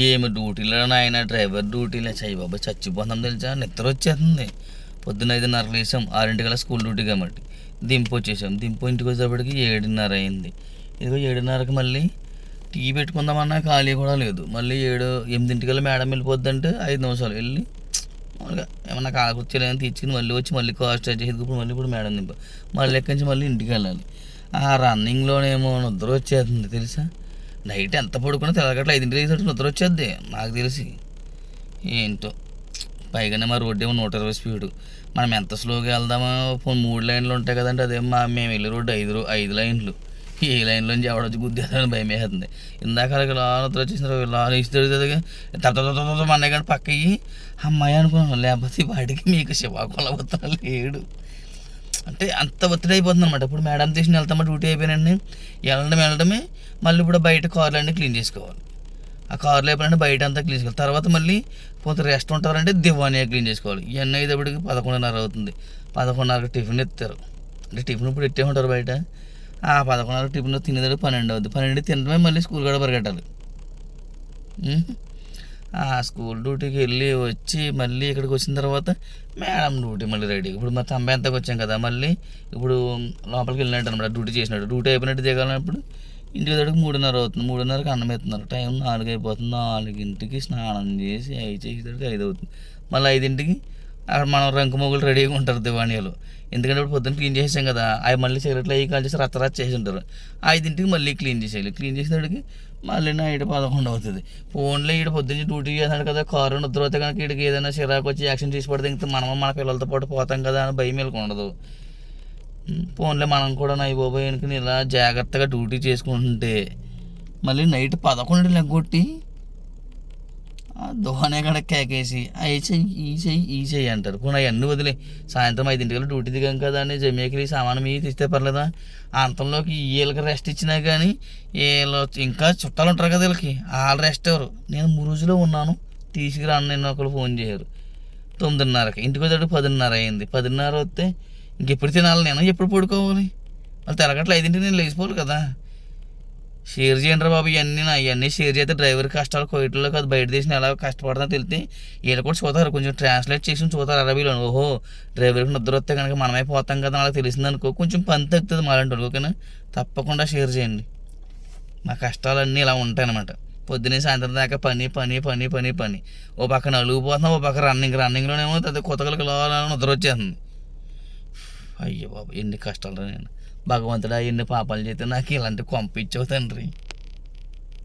ఏమి డ్యూటీలో నాయన డ్రైవర్ డ్యూటీలో చెయ్యి బాబా చచ్చిపోతాం తెలుసా. నిద్ర వచ్చేస్తుంది. పొద్దున్న 5:30 లేసాం, 6 స్కూల్ డ్యూటీ కాబట్టి దింపు వచ్చేసాం. దింపు ఇంటికి వచ్చేటప్పటికి 7:30 అయింది. ఇదిగో 7:30కి మళ్ళీ టీ పెట్టుకుందామన్నా ఖాళీ కూడా లేదు. మళ్ళీ 8 మేడం వెళ్ళిపోద్దంటే 5 నిమిషాలు వెళ్ళి మామూలుగా ఏమన్నా కాలకృత్యాలు ఏమైనా తెచ్చుకుని మళ్ళీ వచ్చి మళ్ళీ కార్ స్టార్ట్ చేసేది. ఇప్పుడు మేడం దింప మళ్ళీ ఎక్కడి నుంచి మళ్ళీ ఇంటికి వెళ్ళాలి. ఆ రన్నింగ్లోనేమో నిద్ర వచ్చేస్తుంది తెలుసా. నైట్ ఎంత పడుకున్నా తెల్లగట్ల 5 లేసేటట్టు నిద్ర వచ్చేద్ది నాకు తెలిసి. ఏంటో పైగానే మా రోడ్డు ఏమో 120 స్పీడు. మనం ఎంత స్లోగా వెళ్దామో. 3 లైన్లు ఉంటాయి కదండి, అదేమో మేము వెళ్ళే రోడ్డు 5 లైన్లు. ఏ లైన్లోంచి ఎవడొచ్చి గుద్దేదని భయం వేస్తుంది. ఇందాక అలాగే ఇలా నిద్ర వచ్చేసిన ఇలా ఇస్తుంది తర్వాత అన్నయ్య కానీ పక్కయ్యి అమ్మాయి అనుకున్నాను. లేకపోతే వాడికి మీకు శివాకులవుతున్నా లేడు అంటే అంత ఒత్తిడి అయిపోతుంది అనమాట. ఇప్పుడు మేడం తీసిన వెళ్తామా డ్యూటీ అయిపోయినండి, వెళ్ళడమే. మళ్ళీ ఇప్పుడు బయట కార్లు అన్నీ క్లీన్ చేసుకోవాలి. ఆ కార్లు అయిపోయినంటే బయట అంతా క్లీన్ చేసుకోవాలి. తర్వాత మళ్ళీ కొంత రెస్ట్ ఉంటారంటే దివానీ క్లీన్ చేసుకోవాలి. ఇవన్నీ అయ్యేటప్పటికి 11:30 అవుతుంది. 11:30కి టిఫిన్ ఎత్తారు. అంటే టిఫిన్ ఇప్పుడు ఎట్టే ఉంటారు బయట. 11:30 టిఫిన్ తినేదాడు 12 అవుతుంది. 12 తినడమే మళ్ళీ స్కూల్ కూడా పరిగెట్టాలి. స్కూల్ డ్యూటీకి వెళ్ళి వచ్చి మళ్ళీ ఇక్కడికి వచ్చిన తర్వాత మేడం డ్యూటీ మళ్ళీ రెడీ. ఇప్పుడు మా ఎంతకు వచ్చాం కదా, మళ్ళీ ఇప్పుడు లోపలికి వెళ్ళినట్టు అనమాట. డ్యూటీ చేసినట్టు డ్యూటీ అయిపోయినట్టు దిగాలన్నప్పుడు ఇంటికి దగ్గరికి 3:30 అవుతుంది. 3:30కి అన్నం ఎత్తున్నారు. టైం 4 అయిపోతుంది. 4కి స్నానం చేసి 5 చేసేసరికి 5 అవుతుంది. మళ్ళీ 5కి అక్కడ మనం రంకు మొగులు రెడీగా ఉంటారు దివాణీలు. ఎందుకంటే ఇప్పుడు పొద్దున్న క్లీన్ చేసాం కదా, అవి మళ్ళీ సిగరెట్లు అవి కాల్ చేసి రచ్చ చేసి ఉంటారు. 5కి మళ్ళీ క్లీన్ చేసేయాలి. క్లీన్ చేసేటప్పటికి మళ్ళీ నైట్ 11 అవుతుంది. ఫోన్లో ఈడ పొద్దున్న డ్యూటీ చేస్తున్నాడు కదా, కారు నిద్ర అవుతే కనుక వీడికి ఏదైనా చిరాకు వచ్చి యాక్షన్ చేసి పడితే ఇంకా మనం మన పిల్లలతో పాటు పోతాం కదా అని భయం వీళ్ళకి ఉండదు. ఫోన్లో మనం కూడా నై బాబోయ్ అనుకుని ఇలా జాగ్రత్తగా డ్యూటీ చేసుకుంటుంటే మళ్ళీ నైట్ 11 లెగ్గొట్టి దోహనే కూడా కేకేసి ఈ చెయ్యి అంటారు. పోనీ అవన్నీ వదిలే. సాయంత్రం 5 డ్యూటీ దిగాం కదా అని జమేకి సామాను మీ తీస్తే పర్లేదా. అంతంలోకి వీళ్ళకి రెస్ట్ ఇచ్చినా కానీ వీళ్ళు ఇంకా చుట్టాలు ఉంటారు కదా వీళ్ళకి, వాళ్ళు రెస్ట్ ఎవరు. నేను 3 రోజులు ఉన్నాను తీసుకురాను. నేను ఒకరు ఫోన్ చేయరు. 9:30కి ఇంటికి వచ్చేటప్పుడు 10:30 అయింది. 10:30 వస్తే ఇంకెప్పుడు తినాలి, నేను ఎప్పుడు పడుకోవాలి. వాళ్ళు తెలగట్ల 5ంటికి నేను లేచిపోవాలి కదా. షేర్ చేయండి రా బాబు ఇవన్నీ షేర్ చేస్తే డ్రైవర్ కష్టాలు కోయటంలో కాదు, బయట దేశం ఎలా కష్టపడుతుందో తెలితే వీళ్ళు కూడా చూతారు. కొంచెం ట్రాన్స్లేట్ చేసి చూతారు అరబీలో. ఓహో డ్రైవర్కి నిద్ర వస్తే కనుక మనమైపోతాం కదా నాకు తెలిసింది అనుకో, కొంచెం పని తగ్గుతుంది మాలాంటి వాళ్ళు. ఓకేనా, తప్పకుండా షేర్ చేయండి. మా కష్టాలన్నీ ఇలా ఉంటాయన్నమాట. పొద్దున్నే సాయంత్రం దాకా పని పని పని పని పని. ఓ పక్క నలుగుపోతున్నాం, ఓ పక్క రన్నింగ్లోనేమో అది కొత్తగలకి నిద్ర వచ్చేస్తుంది. అయ్యో బాబు ఎన్ని కష్టాలు. నేను భగవంతుడా ఎన్ని పాపాలు చేస్తే నాకు ఇలాంటి కొంప ఇచ్చావు తండ్రి.